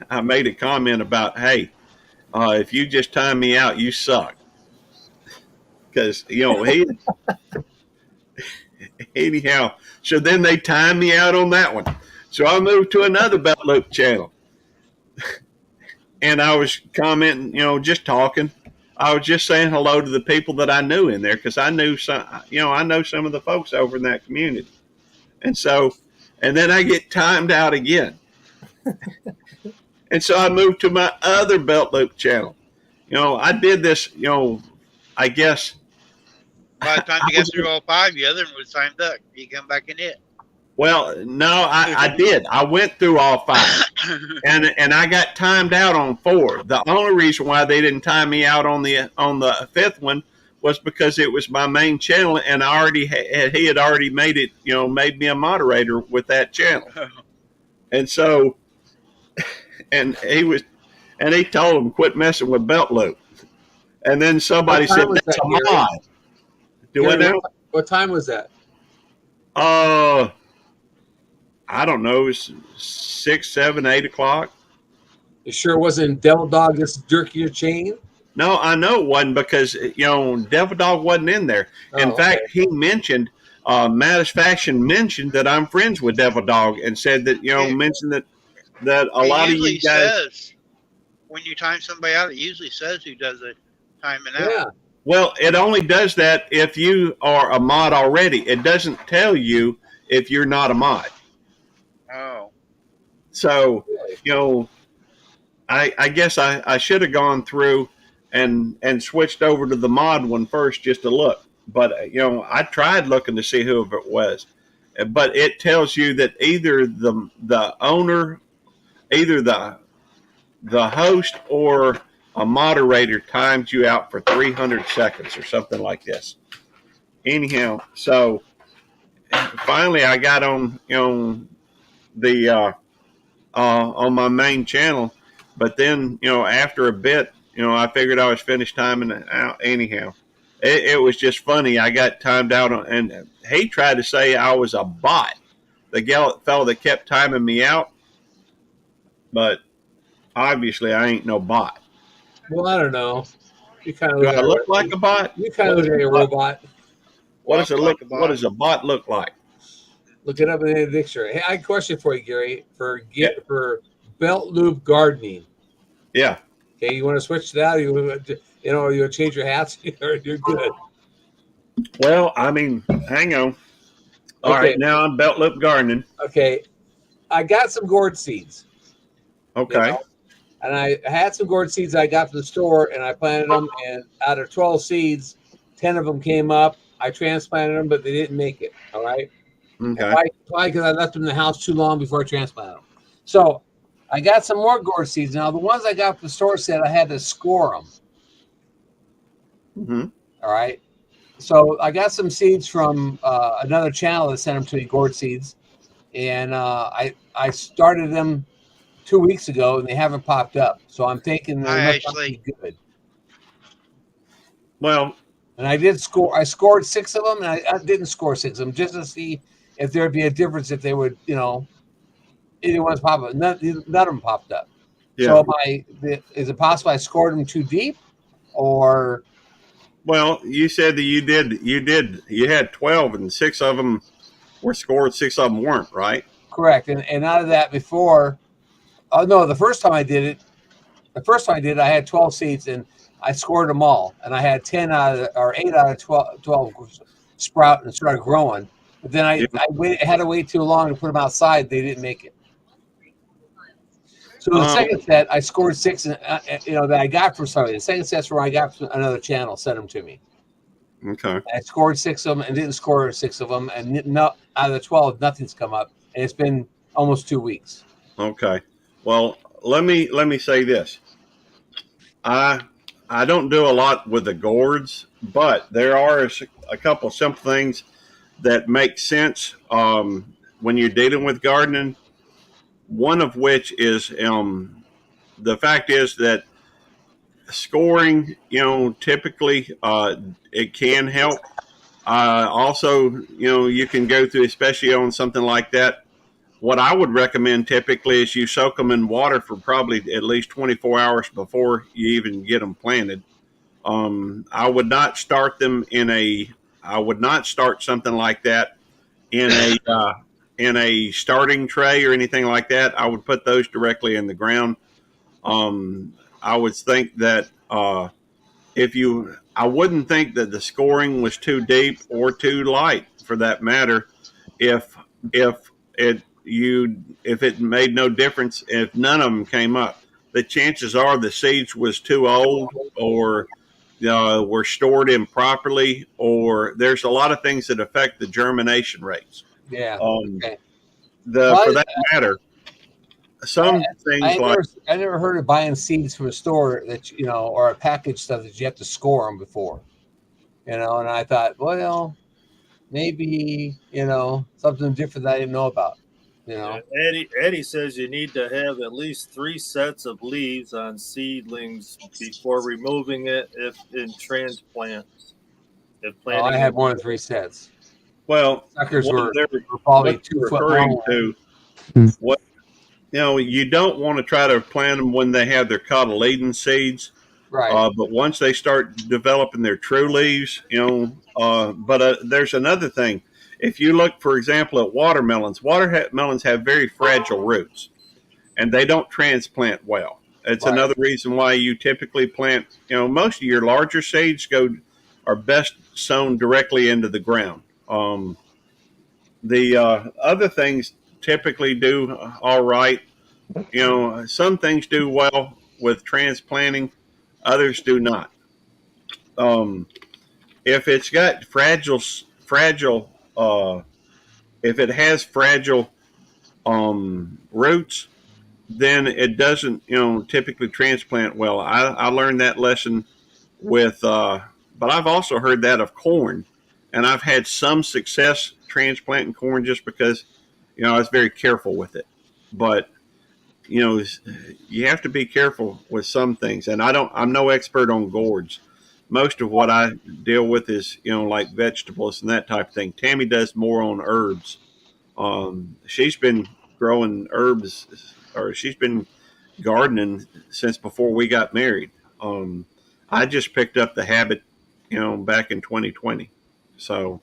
I made a comment about, hey, if you just time me out, you suck. Because, anyhow, so then they timed me out on that one. So I moved to another belt loop channel. And I was commenting, just talking. I was just saying hello to the people that I knew in there because I knew I know some of the folks over in that community. And so, and then I get timed out again. And so I moved to my other belt loop channel. I did this, I guess. By the time you got through all five, the other one was timed up. You come back in it. Well, no, I did. I went through all five, and I got timed out on four. The only reason why they didn't time me out on the fifth one was because it was my main channel, and he had already made it, made me a moderator with that channel, and so, and he told him quit messing with belt loop, and then somebody said that's a mod. Do I know? What time was that? I don't know. It was 6, 7, 8 o'clock. You sure it wasn't Devil Dog just jerking your chain? No, I know it wasn't because, Devil Dog wasn't in there. In fact, he mentioned, Mattisfaction mentioned that I'm friends with Devil Dog and said that, mentioned that a lot of you guys. Says, when you time somebody out, it usually says who does the timing out. Yeah. Well, it only does that if you are a mod already. It doesn't tell you if you're not a mod. Oh. So, I guess I should have gone through and switched over to the mod one first just to look. But, I tried looking to see who it was. But it tells you that either the owner, either the host or a moderator times you out for 300 seconds or something like this. Anyhow, so finally I got on, the on my main channel, but then after a bit, I figured I was finished timing out. Anyhow, it was just funny. I got timed out and he tried to say I was a bot, the fellow that kept timing me out, but obviously I ain't no bot. Well, I don't know. You kind of do I look like a bot? You kind of look like a robot. What does it look? What does a bot look like? Look it up in the dictionary. Hey, I have a question for you, Gary. For belt loop gardening. Yeah. Okay, you want to switch to that? Or you change your hats? You're good. Well, I mean, hang on. All right, now I'm belt loop gardening. Okay, I got some gourd seeds. Okay. And I had some gourd seeds I got from the store, and I planted them. And out of 12 seeds, 10 of them came up. I transplanted them, but they didn't make it. All right. Okay. Why? Because I left them in the house too long before I transplanted them. So I got some more gourd seeds. Now, the ones I got from the store said I had to score them. Mm-hmm. All right. So I got some seeds from another channel that sent them to me, gourd seeds. And I started them 2 weeks ago, and they haven't popped up. So I'm thinking they must be good. Well, and I did score. I scored 6 of them, and I didn't score 6 of them just to see if there'd be a difference if they would, either one's pop up. None of them popped up. Yeah. So is it possible I scored them too deep, or? Well, you said that you had 12, and 6 of them were scored, 6 of them weren't, right? Correct. And out of that before, no, the first time I did it, I had 12 seeds, and I scored them all, and I had 8 out of 12 sprout and started growing. But then I had to wait too long to put them outside. They didn't make it. So the second set, I scored 6, that I got from somebody. The second set's where I got from another channel, sent them to me. Okay. I scored 6 of them and didn't score 6 of them, and out of the 12, nothing's come up, and it's been almost 2 weeks. Okay. Well, let me say this. I don't do a lot with the gourds, but there are a couple simple things that make sense when you're dealing with gardening. One of which is the fact is that scoring, typically it can help. Also, you can go through, especially on something like that, what I would recommend typically is you soak them in water for probably at least 24 hours before you even get them planted. I would not start them in a. I would not start something like that in a starting tray or anything like that. I would put those directly in the ground. I would think that if you, I wouldn't think that the scoring was too deep or too light for that matter. If if it you if it made no difference if none of them came up, the chances are the seeds was too old or were stored improperly, or there's a lot of things that affect the germination rates. Yeah. Um, Okay. the Well, for that matter, some things like I never heard of buying seeds from a store that or a package stuff that you have to score them before. And I thought, well, maybe something different that I didn't know about. Yeah, Eddie says you need to have at least 3 sets of leaves on seedlings before removing it if in transplants. If Oh, I planting had it, more than 3 sets. well, Suckers what were they're probably what they're 2 foot referring long. to, what you don't want to try to plant them when they have their cotyledon seeds. Right. But once they start developing their true leaves, but there's another thing. If you look, for example, at watermelons, watermelons have very fragile roots and they don't transplant well. It's Right. another reason why you typically plant, most of your larger seeds are best sown directly into the ground. The other things typically do all right. Some things do well with transplanting, others do not. Um, if it's got if it has fragile roots, then it doesn't, typically transplant well. I learned that lesson with, but I've also heard that of corn, and I've had some success transplanting corn just because, I was very careful with it. But you know, you have to be careful with some things. And I'm no expert on gourds. Most of what I deal with is, like vegetables and that type of thing. Tammy does more on herbs. She's been growing herbs, or she's been gardening since before we got married. I just picked up the habit, back in 2020. So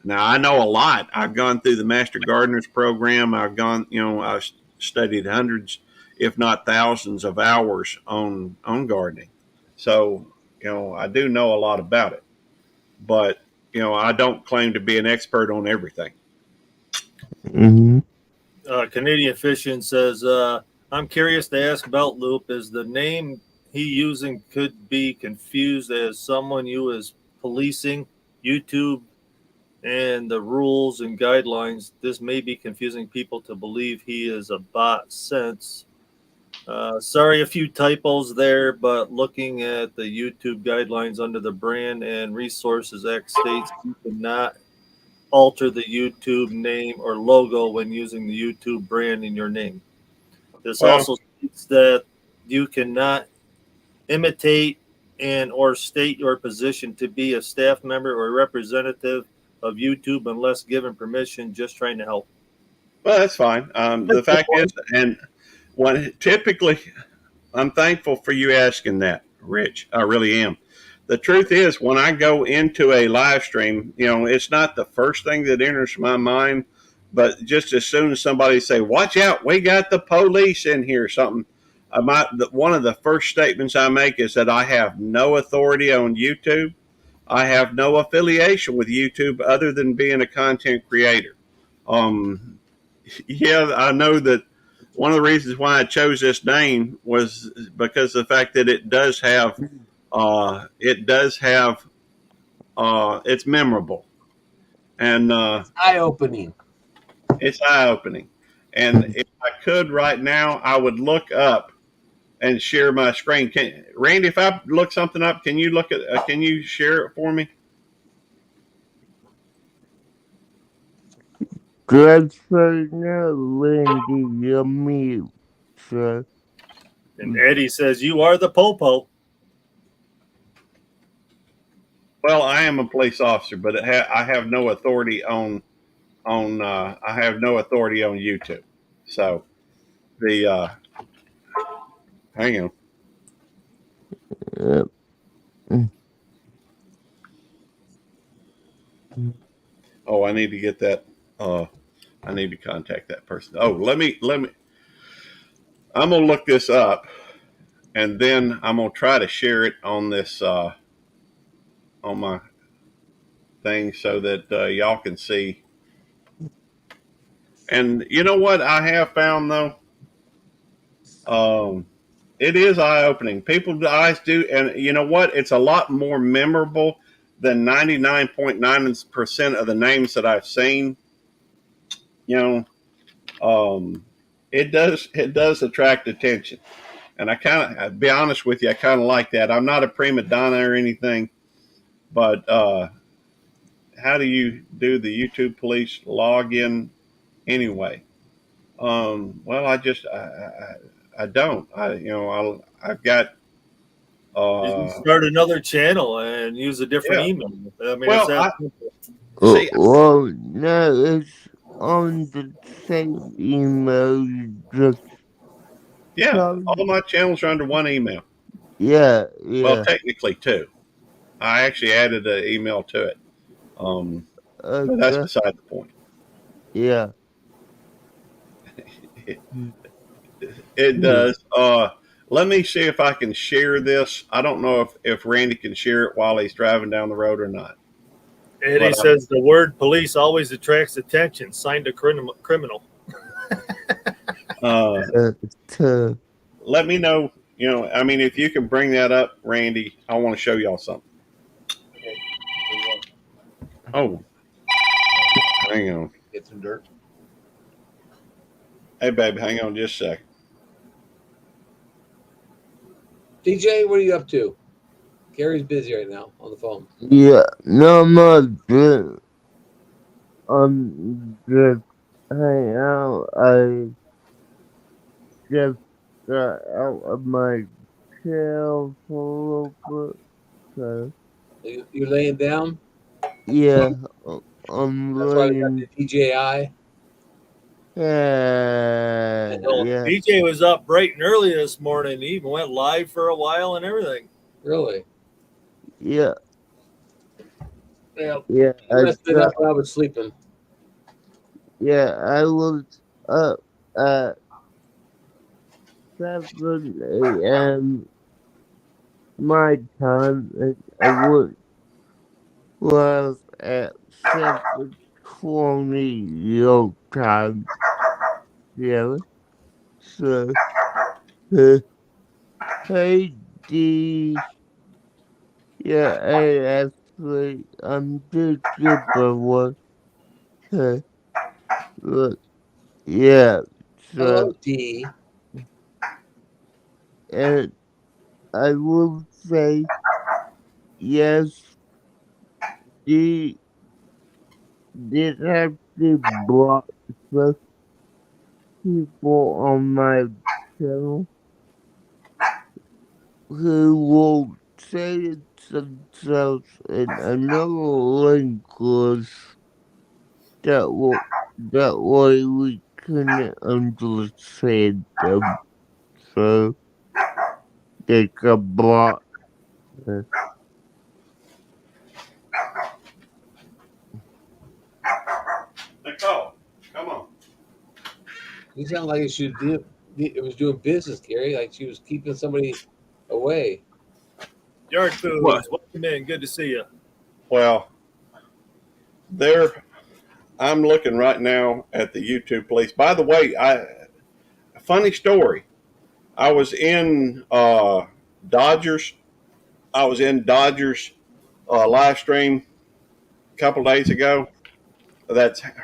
now I know a lot. I've gone through the Master Gardeners program. I've studied hundreds, if not thousands, of hours on gardening. So I do know a lot about it, but I don't claim to be an expert on everything. Mm-hmm. Canadian Fishing says, I'm curious to ask Belt Loop, is the name he using could be confused as someone you is policing YouTube and the rules and guidelines? This may be confusing people to believe he is a bot since. Sorry, a few typos there, but looking at the YouTube guidelines under the Brand and Resources Act states you cannot alter the YouTube name or logo when using the YouTube brand in your name. This Well, also states that you cannot imitate and or state your position to be a staff member or representative of YouTube unless given permission. Just trying to help. well, that's fine. The fact is, and when typically, I'm thankful for you asking that, Rich. I really am. The truth is, when I go into a live stream, it's not the first thing that enters my mind, but just as soon as somebody say, "Watch out, we got the police in here," something. One of the first statements I make is that I have no authority on YouTube. I have no affiliation with YouTube other than being a content creator. Um, yeah, I know that one of the reasons why I chose this name was because of the fact that it's memorable and Eye opening. it's eye opening. And if I could right now, I would look up and share my screen. Randy, if I look something up, can you can you share it for me? Just for now, Lindy, you're mute, sir. And Eddie says, you are the popo. Well, I am a police officer, but I have no authority on I have no authority on YouTube. So the hang on. Yep. Oh, I need to get that. I need to contact that person. Oh, let me. I'm gonna look this up, and then I'm gonna try to share it on this on my thing so that y'all can see. And you know what I have found though, it is eye opening. People's eyes do, and you know what? It's a lot more memorable than 99.9% of the names that I've seen. You know, it does attract attention, and I kind of, be honest with you, I kind of like that. I'm not a prima donna or anything, but how do you do the YouTube police login anyway? Well, I don't. I've got. You can Uh, start another channel and use a different yeah. email. I mean, it's Well, that simple. see. Well, no, it's on the same email. You just Yeah, tell. all my channels are under one email. Yeah, Well, yeah. technically two. I actually added an email to it. But that's Okay. beside the point. Yeah. It, it does. Let me see if I can share this. I don't know if Randy can share it while he's driving down the road or not. Eddie But says the word police always attracts attention. Signed a criminal. uh, To, let me know. I mean, if you can bring that up, Randy, I want to show y'all something. Oh, hang on. Get some dirt. Hey, baby, hang on just a second. DJ, what are you up to? Gary's busy right now on the phone. yeah. No more. Just hang out. I just got out of my chair for a little bit. So, You're laying down. yeah, I'm That's why we got laying. the DJI. Well, Yeah. DJ was up bright and early this morning. He even went live for a while and everything. Really? Yeah. Yeah. Yeah. I messed it up when I was sleeping. Yeah, I was up at 7 a.m. my time, and I was at 7:20 your time. Yeah. So, uh, hey, D. Yeah, I actually, I'm just super one. Look, yeah. So, Hello, D. and I will say, yes, D did have to block the people on my channel who will say themselves in another language that way we couldn't understand them. So they could block us. Nicole, come on. You sound like it was doing business, Gary. Like she was keeping somebody away. Yard What? Foods, welcome in. Good to see you. Well, I'm looking right now at the YouTube police. By the way, a funny story. I was in Dodgers. I was in Dodgers live stream a couple days ago. That's her